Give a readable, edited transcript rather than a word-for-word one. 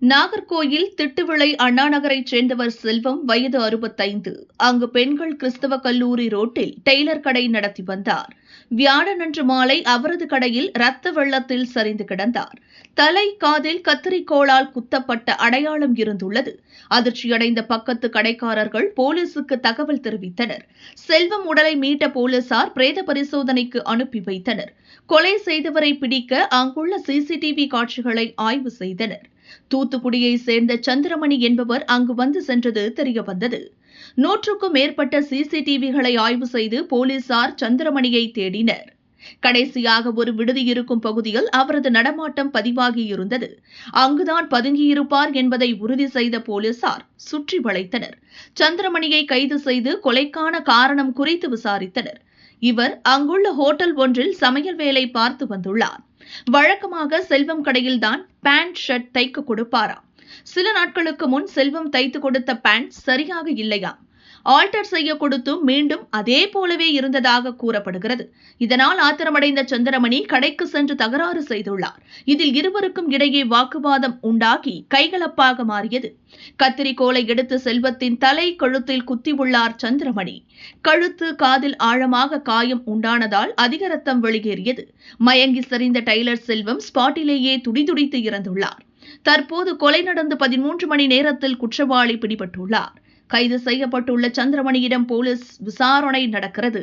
நாகர்கோயில் திட்டுவிளை அண்ணாநகரைச் சேர்ந்தவர் செல்வம், வயது 65. அங்கு பெண்கள் கிறிஸ்தவ கல்லூரி ரோட்டில் டெய்லர் கடை நடத்தி வந்தார். வியாழனன்று மாலை அவரது கடையில் ரத்த வெள்ளத்தில் சரிந்து கிடந்தார். தலை, காதில் கத்தரிக்கோளால் குத்தப்பட்ட அடையாளம் இருந்துள்ளது. அதிர்ச்சியடைந்த பக்கத்து கடைக்காரர்கள் போலீசுக்கு தகவல் தெரிவித்தனர். செல்வம் உடலை மீட்ட போலீசார் பிரேத பரிசோதனைக்கு அனுப்பி வைத்தனர். கொலை செய்தவரை பிடிக்க அங்குள்ள சிசிடிவி காட்சிகளை ஆய்வு செய்தனர். தூத்துக்குடியை சேர்ந்த சந்திரமணி என்பவர் அங்கு வந்து சென்றது தெரியவந்தது. 100க்கும் மேற்பட்ட சிசிடிவிகளை ஆய்வு செய்து போலீசார் சந்திரமணியை தேடினர். கடைசியாக ஒரு விடுதி இருக்கும் பகுதியில் அவரது நடமாட்டம் பதிவாகியிருந்தது. அங்குதான் பதுங்கியிருப்பார் என்பதை உறுதி செய்த போலீசார் சுற்றி வளைத்தனர். சந்திரமணியை கைது செய்து கொலைக்கான காரணம் குறித்து விசாரித்தனர். இவர் அங்குள்ள ஹோட்டல் ஒன்றில் சமையல் வேலை பார்த்து வந்துள்ளார். வழக்கமாக செல்வம் கடையில்தான் பேண்ட், ஷர்ட் தைக்க கொடுப்பாராம். சில நாட்களுக்கு முன் செல்வம் தைத்து கொடுத்த பேண்ட் சரியாக இல்லையாம். ஆல்டர் செய்ய கொடுத்தும் மீண்டும் அதே போலவே இருந்ததாக கூறப்படுகிறது. இதனால் ஆத்திரமடைந்த சந்திரமணி கடைக்கு சென்று தகராறு செய்துள்ளார். இதில் இருவருக்கும் இடையே வாக்குவாதம் உண்டாகி கைகலப்பாக மாறியது. கத்திரிக்கோலை எடுத்து செல்வத்தின் தலை, கழுத்தில் குத்தியுள்ளார் சந்திரமணி. கழுத்து, காதில் ஆழமாக காயம் உண்டானதால் அதிக ரத்தம் வெளியேறியது. மயங்கி சரிந்த டெய்லர் செல்வம் ஸ்பாட்டிலேயே துடிதுடித்து இறந்துள்ளார். தற்போது கொலை நடந்து 13 மணி நேரத்தில் குற்றவாளி பிடிபட்டுள்ளார். கைது செய்யப்பட்டுள்ள சந்திரமணியிடம் போலீஸ் விசாரணை நடக்கிறது.